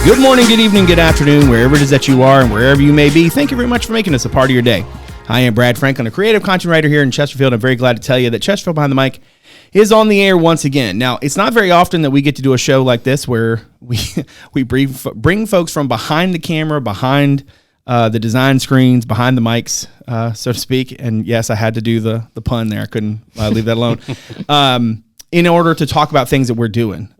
Good morning, good evening, good afternoon, wherever it is that you are and wherever you may be. Thank you very much for making us a part of your day. I am Brad Franklin, a creative content writer here in Chesterfield. I'm very glad to tell you that Chesterfield Behind the Mic is on the air once again. Now, it's not very often that we get to do a show like this where we bring folks from behind the camera, behind the design screens, behind the mics, so to speak. And yes, I had to do the pun there. I couldn't leave that alone. In order to talk about things that we're doing.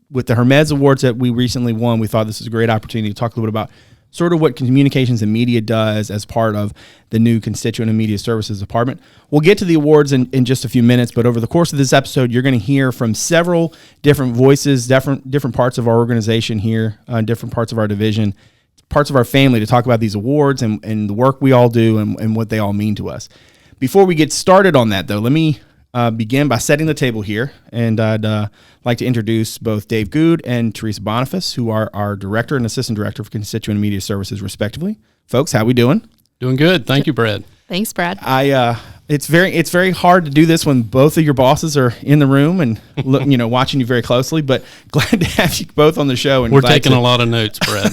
With the Hermes Awards that we recently won, we thought this was a great opportunity to talk a little bit about sort of what communications and media does as part of the new Constituent and Media Services Department. We'll get to the awards in just a few minutes, but over the course of this episode, you're going to hear from several different voices, different parts of our organization here, different parts of our division, parts of our family to talk about these awards and the work we all do and what they all mean to us. Before we get started on that, though, let me begin by setting the table here, and I'd like to introduce both Dave Good and Teresa Bonifas, who are our director and assistant director for Constituent and Media Services, respectively. Folks, how we doing? Doing good. Thank you, Brad. Thanks, Brad. It's very hard to do this when both of your bosses are in the room and watching you very closely. But glad to have you both on the show. And we're taking a lot of notes, Brad.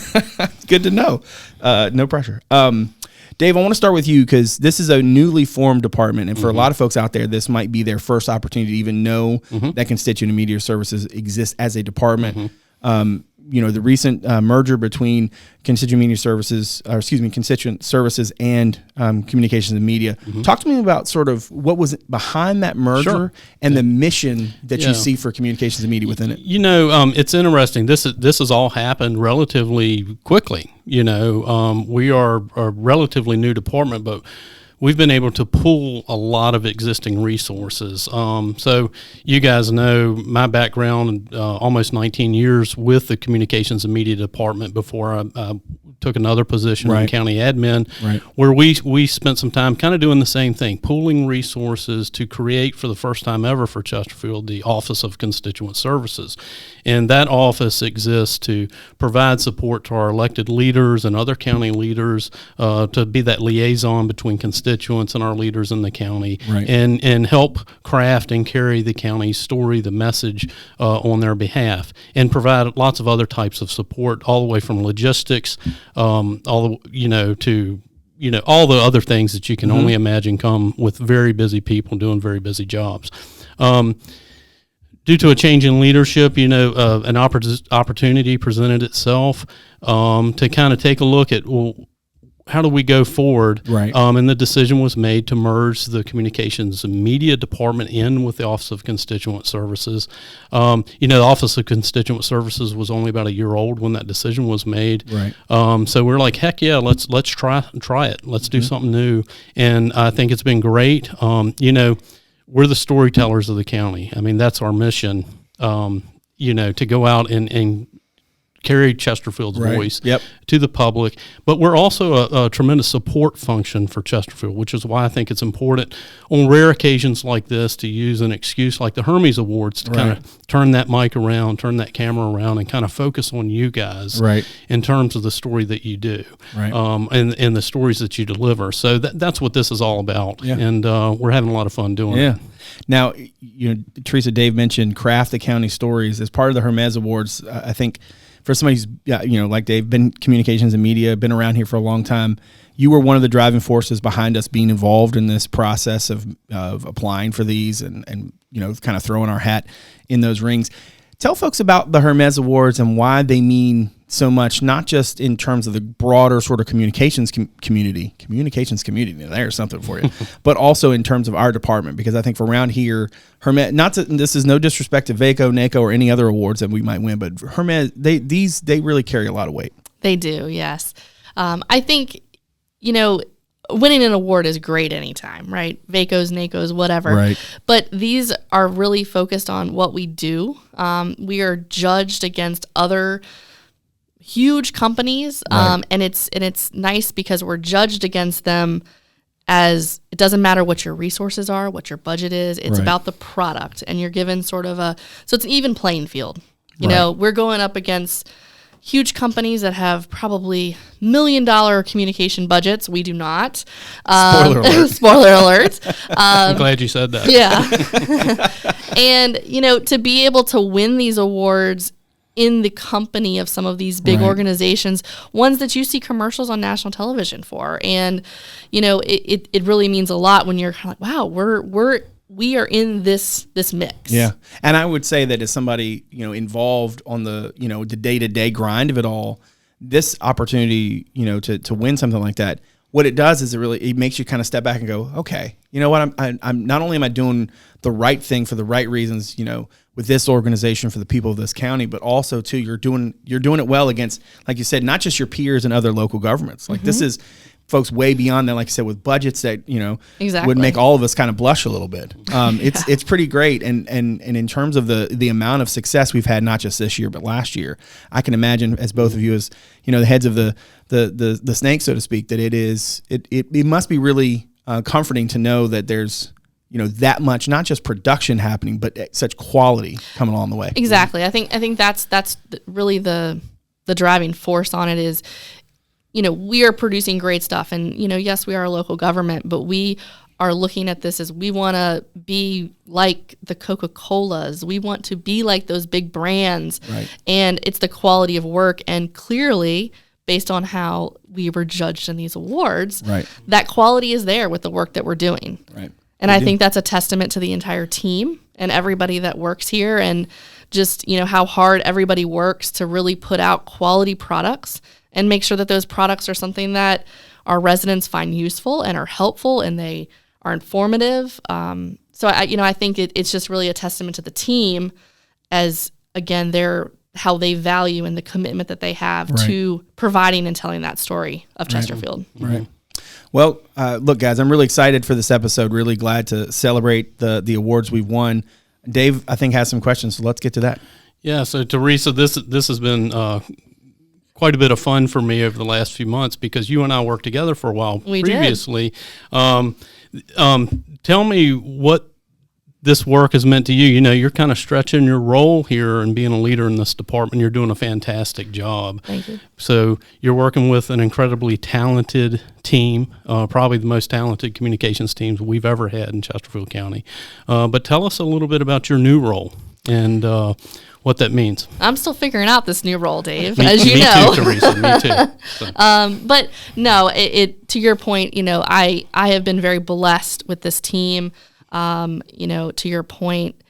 Good to know. No pressure. Dave, I want to start with you because this is a newly formed department, and for a lot of folks out there, this might be their first opportunity to even know that Constituent and Media Services exists as a department. The recent merger between Constituent Services and Communications and Media. Talk to me about sort of what was behind that merger and the mission that you see for Communications and Media within it. It's interesting. This has all happened relatively quickly. We are a relatively new department, but we've been able to pull a lot of existing resources. So you guys know my background, almost 19 years with the Communications and Media Department before I took another position in county admin, where we spent some time kind of doing the same thing, pooling resources to create for the first time ever for Chesterfield the Office of Constituent Services. And that office exists to provide support to our elected leaders and other county leaders, to be that liaison between constituents and our leaders in the county, and help craft and carry the county's story, the message on their behalf, and provide lots of other types of support, all the way from logistics, all the other things that you can only imagine come with very busy people doing very busy jobs. Due to a change in leadership, an opportunity presented itself to kind of take a look at, how do we go forward? And the decision was made to merge the Communications and Media Department in with the Office of Constituent Services. The Office of Constituent Services was only about a year old when that decision was made. So we're like, heck yeah, let's try it. Let's do something new. And I think it's been great. We're the storytellers of the county. I mean, that's our mission. To go out and carry Chesterfield's voice to the public, but we're also a tremendous support function for Chesterfield, which is why I think it's important on rare occasions like this to use an excuse like the Hermes Awards to kind of turn that mic around, turn that camera around, and kind of focus on you guys in terms of the story that you do, and the stories that you deliver. So that's what this is all about, and we're having a lot of fun doing it. Now, Teresa, Dave mentioned craft the county stories as part of the Hermes Awards. I think for somebody who's, like Dave, been communications and media, been around here for a long time, you were one of the driving forces behind us being involved in this process of applying for these and kind of throwing our hat in those rings. Tell folks about the Hermes Awards and why they mean so much, not just in terms of the broader sort of communications community, there's something for you, but also in terms of our department, because I think for around here, Hermes, this is no disrespect to VACO, NACO, or any other awards that we might win, but Hermes, they really carry a lot of weight. They do, yes. I think, winning an award is great anytime, right? VACOs, NACOs, whatever. But these are really focused on what we do. We are judged against other huge companies, and it's nice because we're judged against them as it doesn't matter what your resources are, what your budget is. It's about the product, and you're given sort of so it's an even playing field. We're going up against huge companies that have probably $1 million communication budgets. We do not. Spoiler alert. Spoiler alert. I'm glad you said that. Yeah. And, to be able to win these awards in the company of some of these big organizations, ones that you see commercials on national television for. And, it really means a lot when you're kind of like, wow, we are in this mix. Yeah. And I would say that as somebody, involved on the, the day-to-day grind of it all, this opportunity, to win something like that, what it does is it makes you kind of step back and go, okay, you know what? I'm not only am I doing the right thing for the right reasons, with this organization for the people of this county, but also too, you're doing it well against, like you said, not just your peers and other local governments. Like this is folks way beyond that, like I said, with budgets that, exactly. would make all of us kind of blush a little bit. It's pretty great. And in terms of the amount of success we've had, not just this year, but last year, I can imagine as both of you as, the heads of the snake, so to speak, that it must be really comforting to know that there's, that much, not just production happening, but such quality coming along the way. Exactly. I think that's really the driving force on it is, we are producing great stuff, and, yes, we are a local government, but we are looking at this as we want to be like the Coca-Colas. We want to be like those big brands. Right. And it's the quality of work. And clearly, based on how we were judged in these awards, that quality is there with the work that we're doing. Right. And I think that's a testament to the entire team and everybody that works here, and just, how hard everybody works to really put out quality products and make sure that those products are something that our residents find useful and are helpful and they are informative. So I think it's just really a testament to the team as, again, how they value and the commitment that they have to providing and telling that story of Chesterfield. Right. Well, look, guys, I'm really excited for this episode. Really glad to celebrate the awards we've won. Dave, I think, has some questions, so let's get to that. Yeah. So, Teresa, this has been quite a bit of fun for me over the last few months because you and I worked together for a while previously. Tell me what this work has meant to you. You're kind of stretching your role here and being a leader in this department. You're doing a fantastic job. Thank you. So you're working with an incredibly talented team, probably the most talented communications teams we've ever had in Chesterfield County. But tell us a little bit about your new role and what that means. I'm still figuring out this new role, Dave, as you know. Me too, Teresa, me too. So. But no, to your point, I have been very blessed with this team. To your point,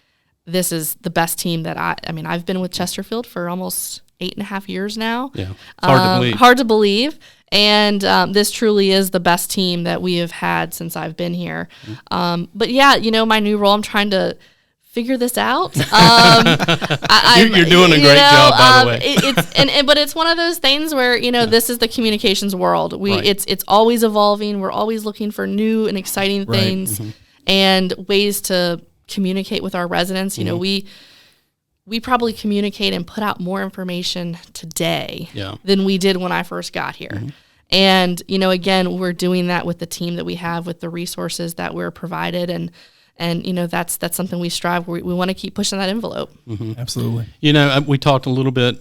this is the best team that I've been with Chesterfield for almost 8.5 years now. Yeah, hard to believe. And this truly is the best team that we have had since I've been here. But yeah, my new role, I'm trying to figure this out. You're doing a great job, by the way. But it's one of those things where this is the communications world. It's always evolving. We're always looking for new and exciting things and ways to communicate with our residents. We probably communicate and put out more information today than we did when I first got here. And again, we're doing that with the team that we have, with the resources that we're provided, and that's something we strive. We want to keep pushing that envelope. Absolutely. We talked a little bit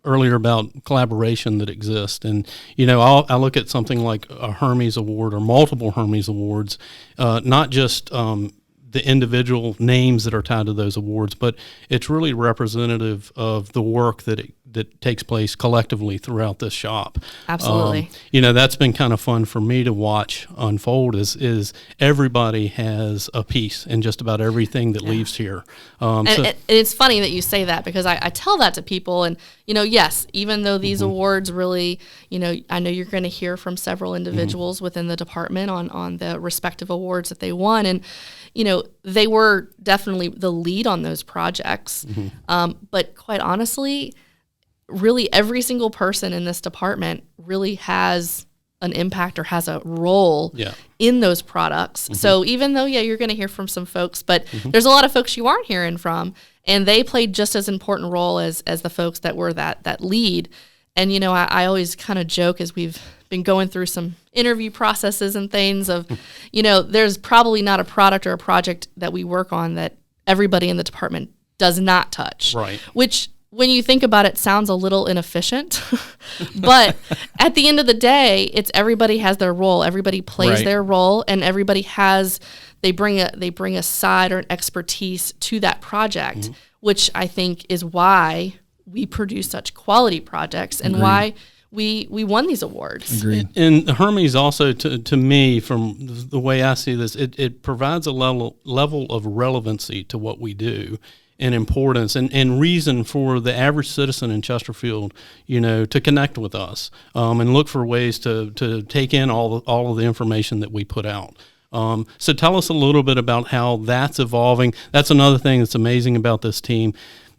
earlier about collaboration that exists, and I look at something like a Hermes Award or multiple Hermes Awards, not just the individual names that are tied to those awards, but it's really representative of the work that takes place collectively throughout this shop. Absolutely. That's been kind of fun for me to watch unfold is everybody has a piece in just about everything that leaves here. It's funny that you say that, because I tell that to people, and, yes, even though these awards really, I know you're going to hear from several individuals within the department on the respective awards that they won, and, they were definitely the lead on those projects. But quite honestly, really every single person in this department really has an impact or has a role in those products. So even though, you're going to hear from some folks, but there's a lot of folks you aren't hearing from, and they played just as important role as the folks that were that lead. And, I always kind of joke, as we've been going through some interview processes and things of, there's probably not a product or a project that we work on that everybody in the department does not touch. Right. Which, when you think about it, sounds a little inefficient. But at the end of the day, it's everybody has their role. Everybody plays their role, and everybody they bring a side or an expertise to that project, which I think is why we produce such quality projects and why we won these awards. Agreed. And Hermes also, to me, from the way I see this, it provides a level of relevancy to what we do and importance and reason for the average citizen in Chesterfield, to connect with us and look for ways to take in all of the information that we put out. So tell us a little bit about how that's evolving. That's another thing that's amazing about this team.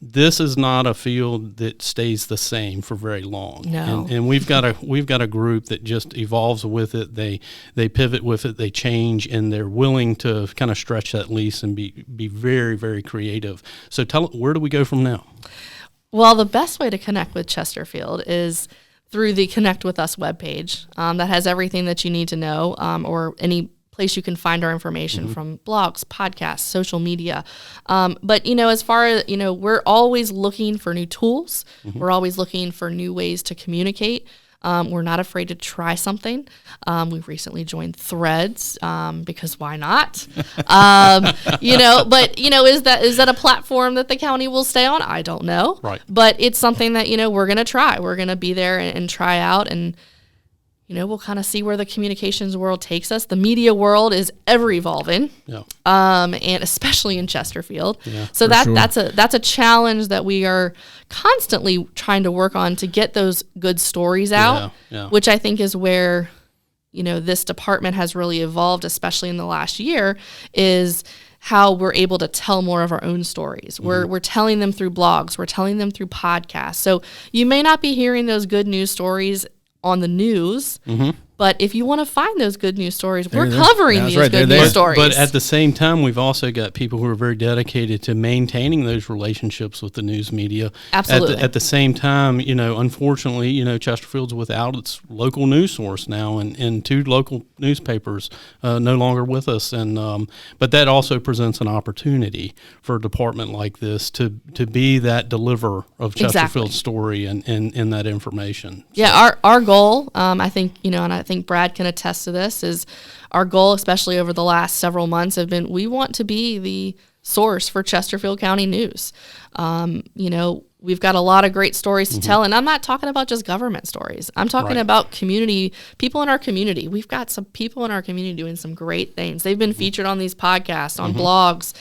This is not a field that stays the same for very long. No. And we've got a group that just evolves with it. They pivot with it. They change, and they're willing to kind of stretch that leash and be very, very creative. So where do we go from now? Well, the best way to connect with Chesterfield is through the Connect With Us webpage that has everything that you need to know, or any place you can find our information from blogs, podcasts, social media. But, as far as, we're always looking for new tools. We're always looking for new ways to communicate. We're not afraid to try something. We've recently joined Threads because why not? But, is that a platform that the county will stay on? I don't know. Right. But it's something that, we're going to try. We're going to be there and try out, and we'll kind of see where the communications world takes us. The media world is ever evolving, and especially in Chesterfield. Yeah, so that's a challenge that we are constantly trying to work on to get those good stories out, which I think is where this department has really evolved, especially in the last year, is how we're able to tell more of our own stories. We're telling them through blogs. We're telling them through podcasts. So you may not be hearing those good news stories on the news, but if you want to find those good news stories, we're covering these good news stories. But at the same time, we've also got people who are very dedicated to maintaining those relationships with the news media. Absolutely. At the same time, unfortunately, Chesterfield's without its local news source now, and 2 local newspapers no longer with us. And but that also presents an opportunity for a department like this to be that deliverer of Chesterfield's story and that information. Yeah, our goal, I think, and I think Brad can attest to this, is our goal, especially over the last several months, have been we want to be the source for Chesterfield County news. We've got a lot of great stories to tell, and I'm not talking about just government stories. I'm talking about people in our community. We've got some people in our community doing some great things. They've been featured on these podcasts, on blogs.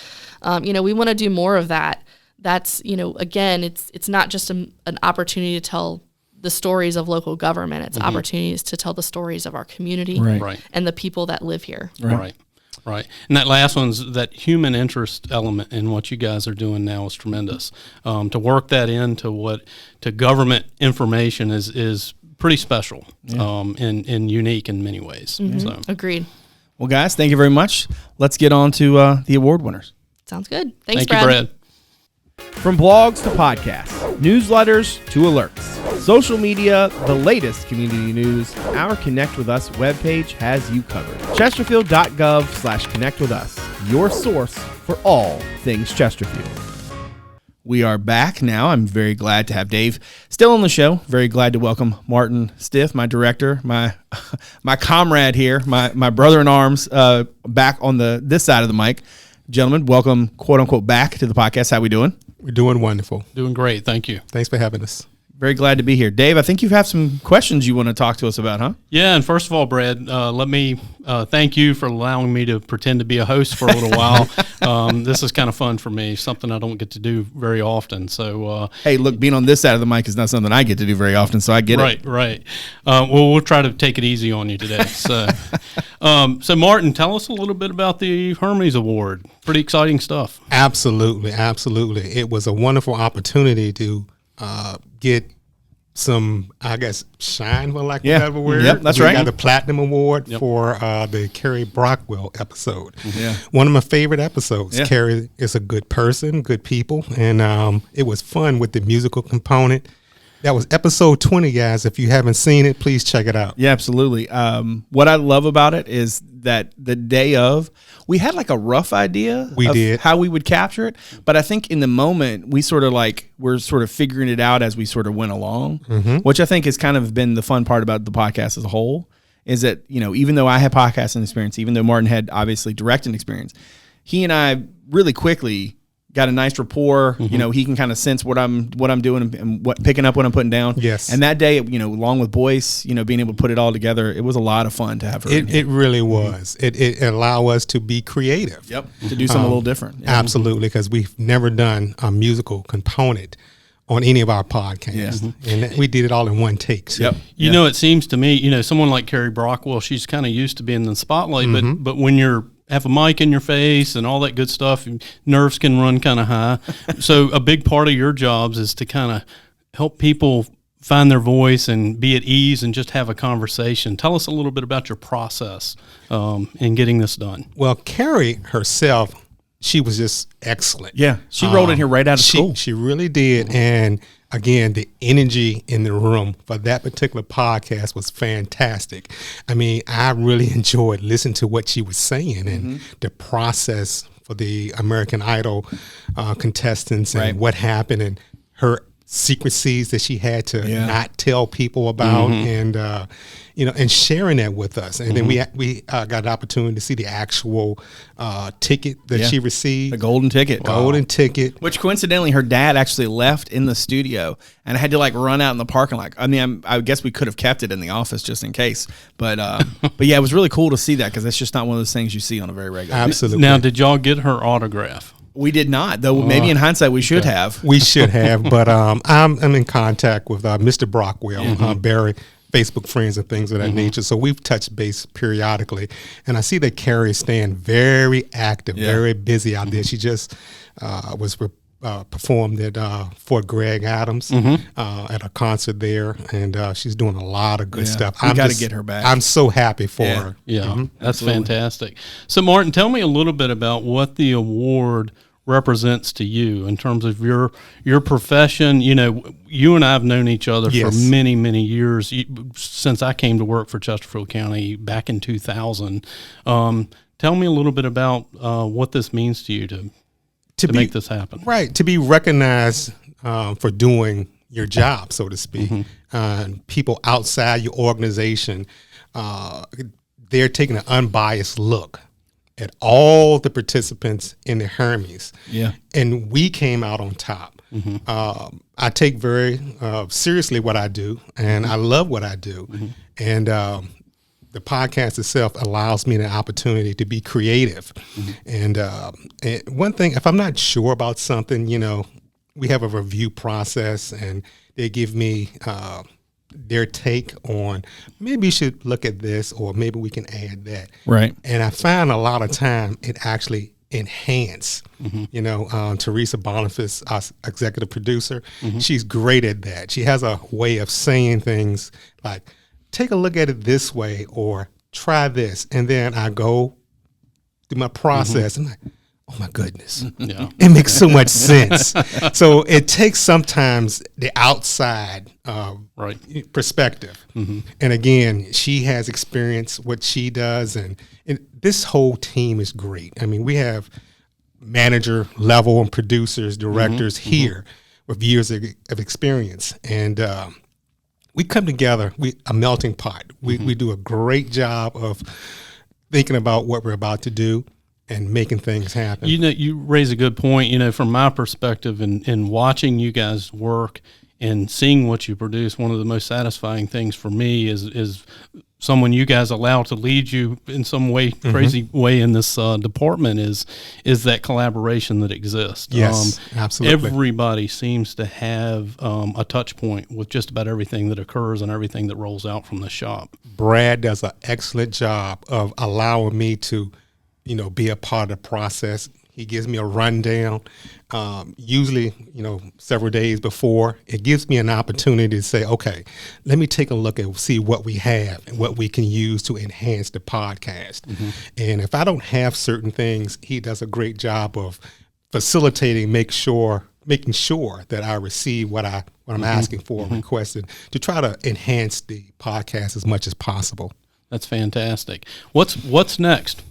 We want to do more of that. That's, again, it's not just an opportunity to tell the stories of local government. It's opportunities to tell the stories of our community and the people that live here. Right. And that last one's that human interest element in what you guys are doing now is tremendous. To work that into government information is pretty special and unique in many ways. So. Agreed. Well, guys, thank you very much. Let's get on to the award winners. Sounds good. Thanks, Thank you, Brad. From blogs to podcasts, newsletters to alerts, social media, the latest community news, our Connect With Us webpage has you covered. Chesterfield.gov/Connect With Us, your source for all things Chesterfield. We are back now. I'm very glad to have Dave still on the show. Very glad to welcome Martin Stith, my director, my comrade here, my brother in arms, back on this side of the mic. Gentlemen, welcome, quote unquote, back to the podcast. How we doing? We're doing wonderful. Doing great. Thank you. Thanks for having us. Very glad to be here. Dave, I think you have some questions you want to talk to us about, huh? Yeah, and first of all, Brad, let me thank you for allowing me to pretend to be a host for a little while. This is kind of fun for me, something I don't get to do very often. So, hey, look, being on this side of the mic is not something I get to do very often, so I get it. Right. Well, we'll try to take it easy on you today. So, so Martin, tell us a little bit about the Hermes Award. Pretty exciting stuff. Absolutely. It was a wonderful opportunity to get some, I guess, shine, for lack of a better word. Yep, that's right. We got the Platinum Award for the Carrie Brockwell episode. Yeah. One of my favorite episodes. Yeah. Carrie is a good person, good people, and it was fun with the musical component. That was episode 20, guys. If you haven't seen it, please check it out. Yeah, absolutely. What I love about it is that the day of, we had like a rough idea of how we would capture it. But I think in the moment, we're sort of figuring it out as we sort of went along, which I think has kind of been the fun part about the podcast as a whole, is that, even though I had podcasting experience, even though Martin had obviously directing experience, he and I really quickly got a nice rapport. You know, he can kind of sense what I'm doing and picking up what I'm putting down. Yes. And that day, you know, along with Boyce, you know, being able to put it all together, it was a lot of fun to have her. It really was. It allowed us to be creative. Yep. To do something a little different. Yeah. Absolutely, because we've never done a musical component on any of our podcasts. And we did it all in one take. So. Yep. You know, it seems to me, you know, someone like Carrie Brockwell, she's kind of used to being in the spotlight, but when you're have a mic in your face and all that good stuff, nerves can run kind of high. So a big part of your jobs is to kind of help people find their voice and be at ease and just have a conversation. Tell us a little bit about your process in getting this done. Well, Carrie herself, she was just excellent. Yeah. She rolled in here right out of school. She really did. And again, the energy in the room for that particular podcast was fantastic. I mean, I really enjoyed listening to what she was saying and the process for the American Idol contestants and what happened and her secrecies that she had to not tell people about and you know, and sharing that with us. And then we got an opportunity to see the actual ticket that she received. The golden ticket. Golden ticket. Which coincidentally, her dad actually left in the studio, and I had to like run out in the parking lot. I mean, I guess we could have kept it in the office just in case. But yeah, it was really cool to see that because it's just not one of those things you see on a very regular basis. Absolutely. Now, did y'all get her autograph? We did not, though. Maybe in hindsight, we should have. We should have, but I'm in contact with Mr. Brockwell, Barry, Facebook friends and things of that nature. So we've touched base periodically, and I see that Carrie is staying very active, very busy out there. She just was performed at Fort Gregg Adams at a concert there, and she's doing a lot of good stuff. We got to get her back. I'm so happy for her. Yeah, that's fantastic. So, Martin, tell me a little bit about what the award represents to you in terms of your profession. You know, you and I have known each other for many, many years, since I came to work for Chesterfield County back in 2000. Tell me a little bit about what this means to you to make this happen. Right, to be recognized for doing your job, so to speak. People outside your organization, they're taking an unbiased look at all the participants in the Hermes. Yeah. And we came out on top. I take very seriously what I do, and I love what I do. And the podcast itself allows me the opportunity to be creative. And one thing, if I'm not sure about something, you know, we have a review process, and they give me their take on maybe you should look at this, or maybe we can add that. Right. And I find a lot of time it actually enhance. You know, Teresa, Bonifas, our executive producer, she's great at that. She has a way of saying things like, take a look at it this way, or try this. And then I go through my process and I'm like, oh my goodness, it makes so much sense. So it takes sometimes the outside perspective. And again, she has experienced what she does, and this whole team is great. I mean, we have manager level and producers, directors here with years of experience. And we come together, a melting pot. We do a great job of thinking about what we're about to do and making things happen. You know, you raise a good point. You know, from my perspective, in watching you guys work and seeing what you produce, one of the most satisfying things for me is someone you guys allow to lead you in some way, crazy way in this department is that collaboration that exists. Yes, absolutely. Everybody seems to have a touch point with just about everything that occurs and everything that rolls out from the shop. Brad does an excellent job of allowing me to, you know, be a part of the process. He gives me a rundown, usually, you know, several days before. It gives me an opportunity to say, okay, let me take a look and see what we have and what we can use to enhance the podcast. And if I don't have certain things, he does a great job of facilitating, making sure that I receive what I'm asking for, requested, to try to enhance the podcast as much as possible. That's fantastic. What's next?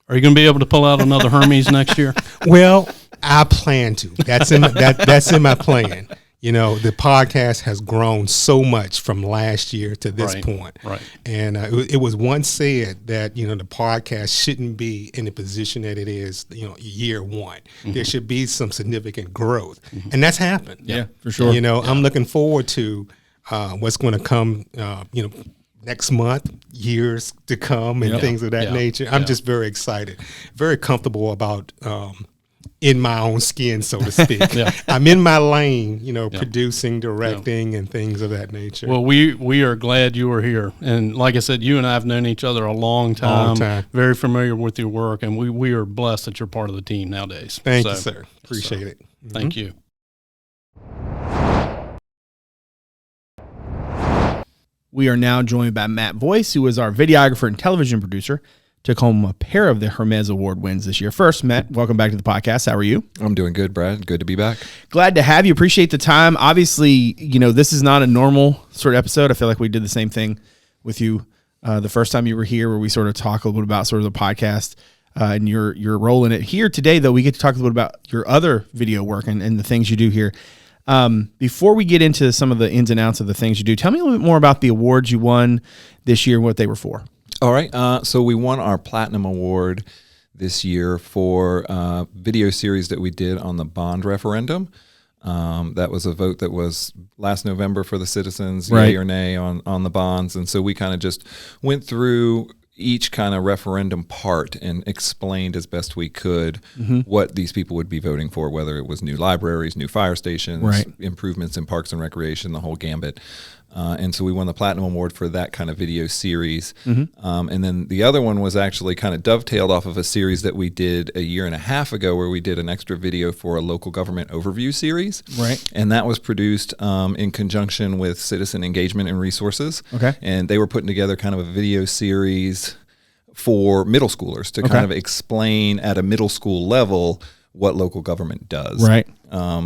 Are you going to be able to pull out another Hermes next year? Well, I plan to. That's in my plan. The podcast has grown so much from last year to this point. Right. And it was once said that, the podcast shouldn't be in the position that it is, year one. There should be some significant growth. And that's happened. Yeah, for sure. I'm looking forward to what's going to come, next month, years to come, and things of that nature. I'm just very excited, very comfortable about in my own skin, so to speak. I'm in my lane, producing, directing, and things of that nature. Well, we are glad you are here. And like I said, you and I have known each other a long time. Very familiar with your work, and we are blessed that you're part of the team nowadays. Thank you, sir. Appreciate it. Thank you. We are now joined by Matt Boyce, who is our videographer and television producer. Took home a pair of the Hermes Award wins this year. First, Matt, welcome back to the podcast. How are you? I'm doing good, Brad. Good to be back. Glad to have you. Appreciate the time. Obviously, this is not a normal sort of episode. I feel like we did the same thing with you the first time you were here, where we sort of talk a little bit about sort of the podcast and your role in it. Here today, though, we get to talk a little bit about your other video work and the things you do here. Before we get into some of the ins and outs of the things you do, tell me a little bit more about the awards you won this year and what they were for. All right. So we won our Platinum Award this year for a video series that we did on the bond referendum. That was a vote that was last November for the citizens, yay or nay on the bonds. And so we kind of just went through each kind of referendum part and explained as best we could what these people would be voting for, whether it was new libraries, new fire stations, improvements in parks and recreation, the whole gambit. And so we won the Platinum Award for that kind of video series. And then the other one was actually kind of dovetailed off of a series that we did a year and a half ago, where we did an extra video for a local government overview series. And that was produced in conjunction with Citizen Engagement and Resources. And they were putting together kind of a video series for middle schoolers to kind of explain at a middle school level what local government does.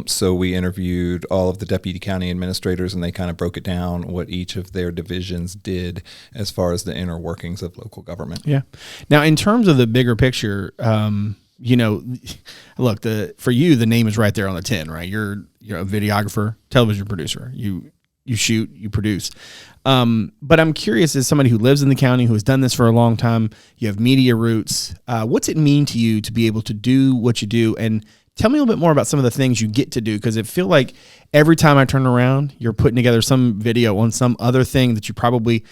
So we interviewed all of the deputy county administrators, and they kind of broke it down what each of their divisions did as far as the inner workings of local government. Now, in terms of the bigger picture, look, for you, the name is right there on the tin, right? You're a videographer, television producer. You shoot, you produce. But I'm curious, as somebody who lives in the county, who has done this for a long time, you have media roots. What's it mean to you to be able to do what you do? And tell me a little bit more about some of the things you get to do, because it feels like every time I turn around, you're putting together some video on some other thing that you probably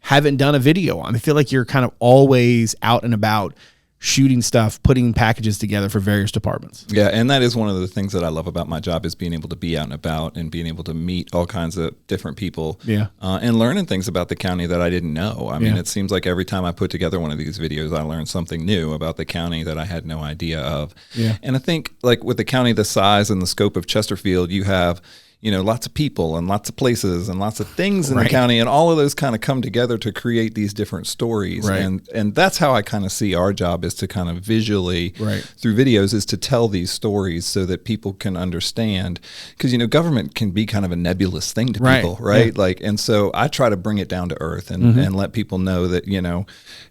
haven't done a video on. I feel like you're kind of always out and about shooting stuff, putting packages together for various departments. Yeah, and that is one of the things that I love about my job, is being able to be out and about and being able to meet all kinds of different people and learning things about the county that I didn't know. I mean, it seems like every time I put together one of these videos, I learn something new about the county that I had no idea of. And I think, like, with the county the size and the scope of Chesterfield, you have lots of people and lots of places and lots of things in the county, and all of those kind of come together to create these different stories. And that's how I kind of see our job, is to kind of visually through videos, is to tell these stories so that people can understand, because government can be kind of a nebulous thing to people, like, and so I try to bring it down to earth and let people know that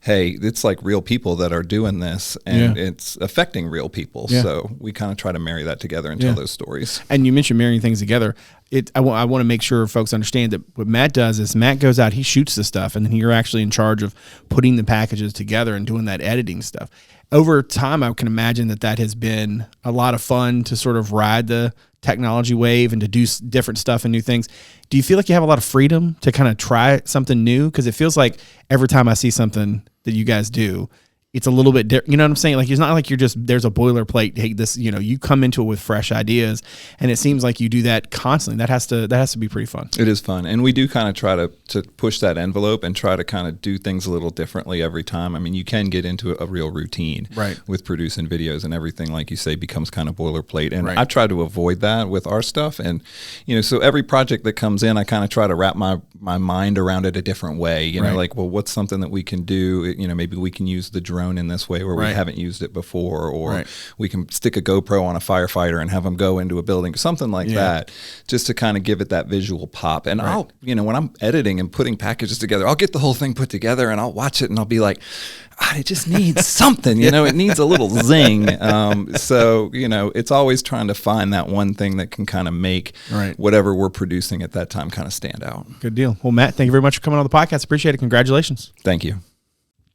hey, it's like real people that are doing this, and it's affecting real people. So we kind of try to marry that together and tell those stories. And you mentioned marrying things together. I want to make sure folks understand that what Matt does is Matt goes out, he shoots the stuff, and then you're actually in charge of putting the packages together and doing that editing stuff. Over time, I can imagine that has been a lot of fun to sort of ride the technology wave and to do different stuff and new things. Do you feel like you have a lot of freedom to kind of try something new? Because it feels like every time I see something that you guys do, it's a little bit different. You know what I'm saying? Like, it's not like you're just, there's a boilerplate. Hey, this, you come into it with fresh ideas, and it seems like you do that constantly. That has to be pretty fun. It is fun. And we do kind of try to push that envelope and try to kind of do things a little differently every time. I mean, you can get into a real routine with producing videos, and everything, like you say, becomes kind of boilerplate. And I try to avoid that with our stuff. And, so every project that comes in, I kind of try to wrap my mind around it a different way, like, well, what's something that we can do? Maybe we can use the drone in this way where we haven't used it before, or we can stick a GoPro on a firefighter and have them go into a building, something like that, just to kind of give it that visual pop. And I'll, when I'm editing and putting packages together, I'll get the whole thing put together and I'll watch it and I'll be like, God, it just needs something, it needs a little zing. So, it's always trying to find that one thing that can kind of make whatever we're producing at that time kind of stand out. Good deal. Well, Matt, thank you very much for coming on the podcast. Appreciate it. Congratulations. Thank you.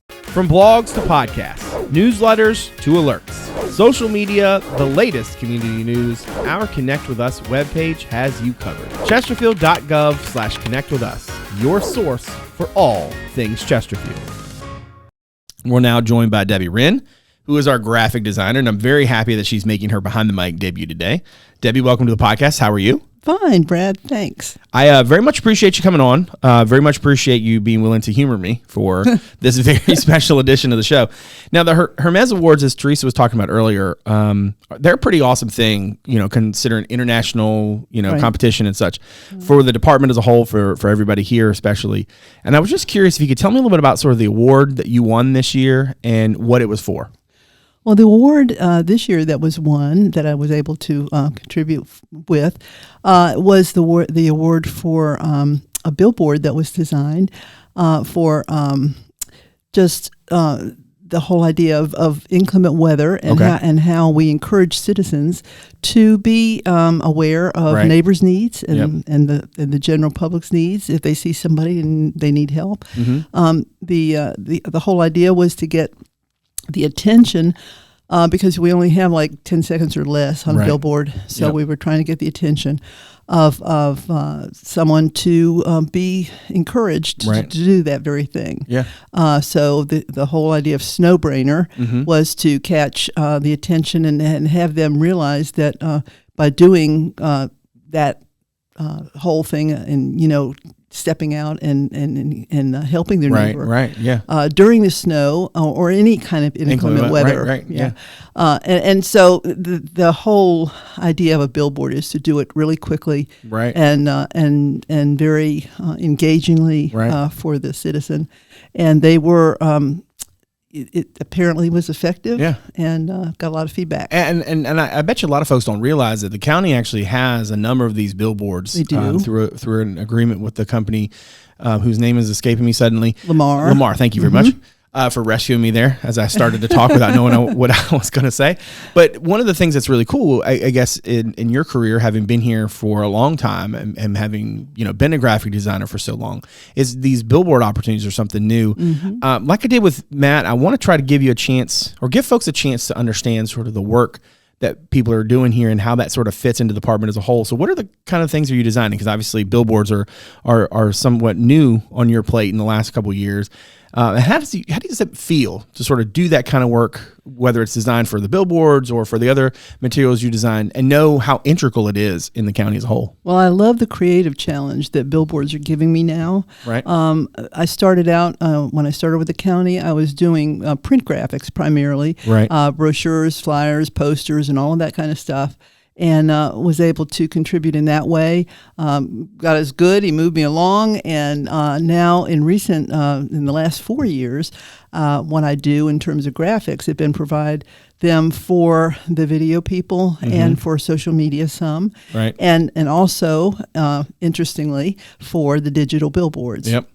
From blogs to podcasts, newsletters to alerts, social media, the latest community news, our Connect With Us webpage has you covered. Chesterfield.gov/Connect With Us, your source for all things Chesterfield. We're now joined by Debbie Wrenn, who is our graphic designer, and I'm very happy that she's making her Behind the Mic debut today. Debbie, welcome to the podcast. How are you? Fine, Brad. Thanks. I very much appreciate you coming on. Very much appreciate you being willing to humor me for this very special edition of the show. Now, the Hermes Awards, as Teresa was talking about earlier, they're a pretty awesome thing, considering international, competition and such for the department as a whole, for everybody here especially. And I was just curious if you could tell me a little bit about sort of the award that you won this year and what it was for. Well, the award this year that was won that I was able to contribute with was the award for a billboard that was designed for just the whole idea of inclement weather and how we encourage citizens to be aware of neighbors' needs and the general public's needs if they see somebody and they need help. Mm-hmm. The whole idea was to get the attention because we only have like 10 seconds or less on a billboard. So we were trying to get the attention of someone to be encouraged to do that very thing. Yeah. So the whole idea of Snowbrainer was to catch the attention and have them realize that by doing that whole thing and, stepping out and helping their neighbor during the snow or any kind of inclement weather. And so the whole idea of a billboard is to do it really quickly and very engagingly for the citizen. And they were it apparently was effective and got a lot of feedback. And I bet you a lot of folks don't realize that the county actually has a number of these billboards through an agreement with the company whose name is escaping me suddenly. Lamar, thank you very much. For rescuing me there as I started to talk without knowing what I was going to say. But one of the things that's really cool, I guess, in your career, having been here for a long time and having been a graphic designer for so long, is these billboard opportunities are something new. Mm-hmm. Like I did with Matt, I want to try to give you a chance, or give folks a chance to understand sort of the work that people are doing here and how that sort of fits into the department as a whole. So what are the kind of things are you designing? Because obviously billboards are somewhat new on your plate in the last couple of years. How does it feel to sort of do that kind of work, whether it's designed for the billboards or for the other materials you design, and know how integral it is in the county as a whole? Well, I love the creative challenge that billboards are giving me now. Right. I started out, when I started with the county, I was doing print graphics primarily, brochures, flyers, posters, and all of that kind of stuff. And was able to contribute in that way. God is good. He moved me along. And now in the last 4 years, what I do in terms of graphics have been provide them for the video people and for social media some. Right. And also, interestingly, for the digital billboards. Yep.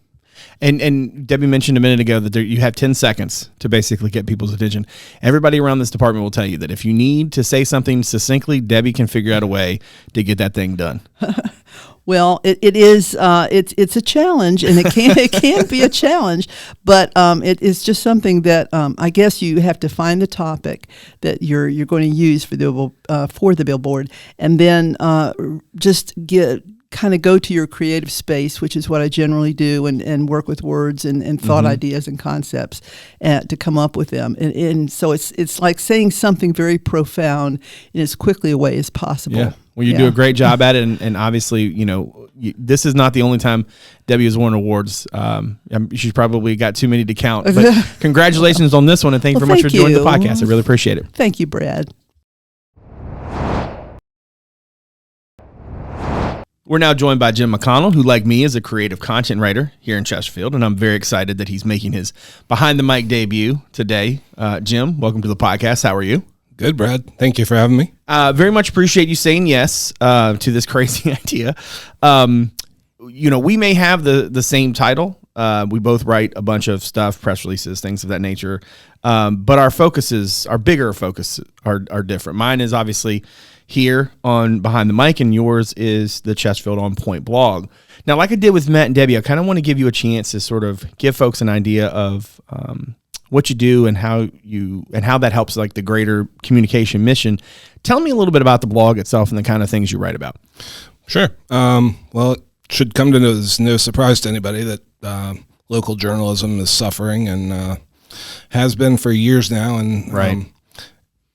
And Debbie mentioned a minute ago that you have 10 seconds to basically get people's attention. Everybody around this department will tell you that if you need to say something succinctly, Debbie can figure out a way to get that thing done. Well, it's a challenge, and it can be a challenge, but it is just something that I guess you have to find the topic that you're going to use for the billboard, and then just kind of go to your creative space, which is what I generally do, and work with words and thought ideas and concepts to come up with them. And so it's like saying something very profound in as quickly a way as possible. Yeah. Well, you do a great job at it, and obviously, this is not the only time Debbie has won awards. She's probably got too many to count. But congratulations on this one, and thank you very much for joining the podcast. I really appreciate it. Thank you, Brad. We're now joined by Jim McConnell, who, like me, is a creative content writer here in Chesterfield, and I'm very excited that he's making his Behind the Mic debut today. Jim, welcome to the podcast. How are you? Good, Brad. Thank you for having me. Very much appreciate you saying yes to this crazy idea. We may have the same title, We both write a bunch of stuff, press releases, things of that nature. But our bigger focus are different. Mine is obviously here on Behind the Mic, and yours is the Chesterfield On Point blog. Now, like I did with Matt and Debbie, I kind of want to give you a chance to sort of give folks an idea of what you do and how that helps like the greater communication mission. Tell me a little bit about the blog itself and the kind of things you write about. Sure. Well, it should come to no surprise to anybody that local journalism is suffering and has been for years now. And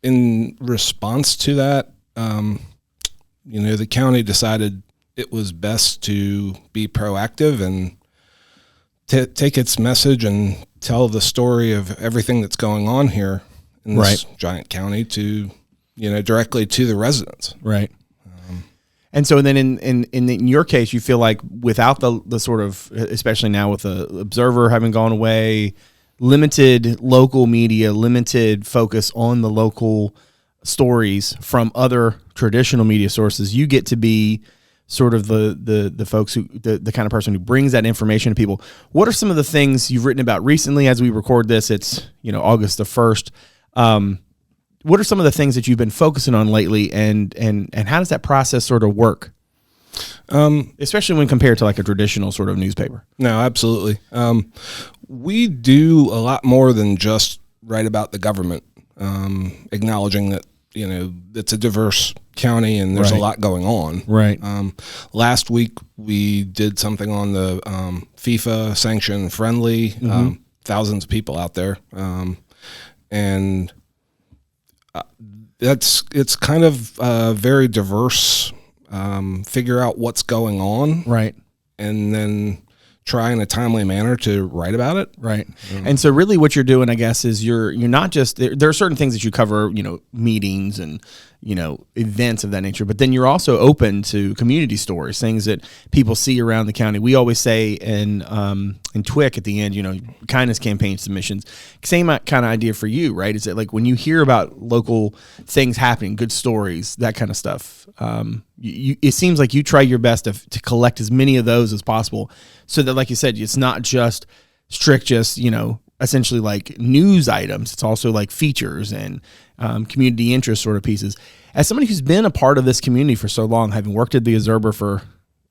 in response to that, the county decided it was best to be proactive and take its message and tell the story of everything that's going on here in this giant county to, directly to the residents. Right. And so then in your case, you feel like without the sort of, especially now with the Observer having gone away, limited local media, limited focus on the local stories from other traditional media sources, you get to be sort of the folks who, the kind of person who brings that information to people. What are some of the things you've written about recently as we record this? It's, August the 1st. What are some of the things that you've been focusing on lately, and how does that process sort of work? Especially when compared to like a traditional sort of newspaper. No, absolutely. We do a lot more than just write about the government, acknowledging that, it's a diverse county and there's a lot going on. Right. Last week we did something on the FIFA sanction friendly, thousands of people out there. And it's kind of very diverse, figure out what's going on. Right. And then try in a timely manner to write about it. Right. And so really what you're doing, I guess, is you're not just, there are certain things that you cover, meetings and, events of that nature, but then you're also open to community stories, things that people see around the county. We always say in TWIC at the end, kindness campaign submissions, same kind of idea for you, right? Is it like when you hear about local things happening, good stories, that kind of stuff, it seems like you try your best to collect as many of those as possible so that, like you said, it's not just strict, essentially like news items. It's also like features and community interest sort of pieces. As somebody who's been a part of this community for so long, having worked at the Observer for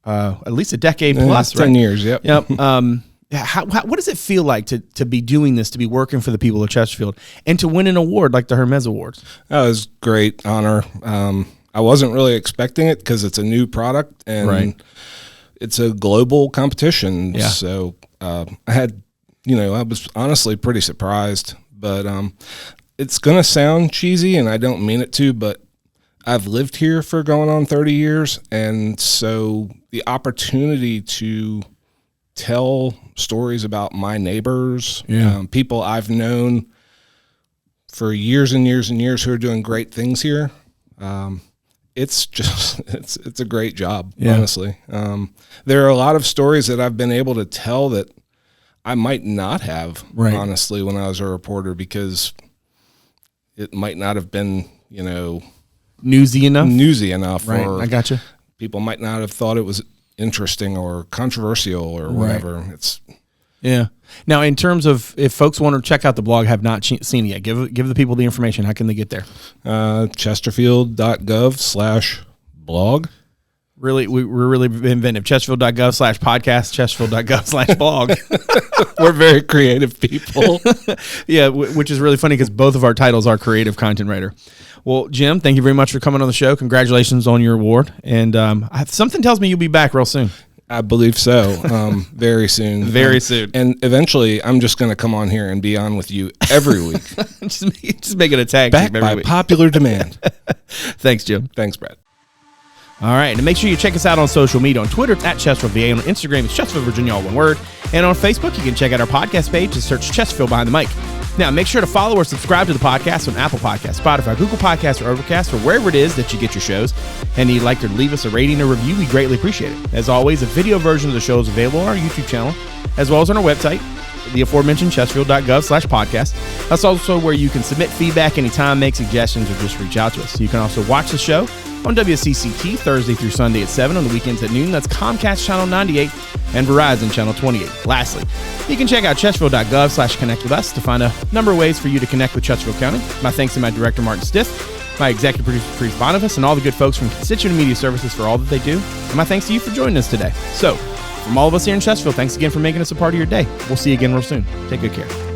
at least a decade plus, 10 years, yep. What does it feel like to be doing this, to be working for the people of Chesterfield, and to win an award like the Hermes Awards? That was great honor. I wasn't really expecting it because it's a new product and it's a global competition. Yeah. So I was honestly pretty surprised, but it's going to sound cheesy and I don't mean it to, but I've lived here for going on 30 years. And so the opportunity to tell stories about my neighbors, people I've known for years and years and years who are doing great things here. It's just, it's a great job, honestly. There are a lot of stories that I've been able to tell that I might not have, honestly, when I was a reporter, because it might not have been, newsy enough. Right. Or I gotcha. People might not have thought it was interesting or controversial or whatever. Yeah. Now, in terms of if folks want to check out the blog, have not seen it yet, give the people the information. How can they get there? Chesterfield.gov/blog. Really, we're really inventive. Chesterfield.gov/podcast, Chesterfield.gov/blog. We're very creative people. Yeah, which is really funny because both of our titles are creative content writer. Well, Jim, thank you very much for coming on the show. Congratulations on your award. And something tells me you'll be back real soon. I believe so. Very soon. Very soon. And eventually, I'm just going to come on here and be on with you every week. just make it a tag back team every by week. Popular demand. Thanks, Jim. Thanks, Brad. All right, and make sure you check us out on social media. On Twitter, it's @ChesterfieldVA. On Instagram, it's Chesterfield, Virginia, all one word. And on Facebook, you can check out our podcast page and search Chesterfield Behind the Mic. Now, make sure to follow or subscribe to the podcast on Apple Podcasts, Spotify, Google Podcasts, or Overcast, or wherever it is that you get your shows. And if you'd like to leave us a rating or review, we greatly appreciate it. As always, a video version of the show is available on our YouTube channel, as well as on our website. the aforementioned Chesterfield.gov/podcast. That's also where you can submit feedback anytime, make suggestions, or just reach out to us. You can also watch the show on WCCT Thursday through Sunday at 7, on the weekends at noon. That's Comcast Channel 98 and Verizon Channel 28. Lastly, you can check out Chesterfield.gov/connect with us to find a number of ways for you to connect with Chesterfield County. My thanks to my director, Martin Stith, my executive producer, Teresa, Bonifas, and all the good folks from Constituent Media Services for all that they do. And my thanks to you for joining us today. So, from all of us here in Chesterfield, thanks again for making us a part of your day. We'll see you again real soon. Take good care.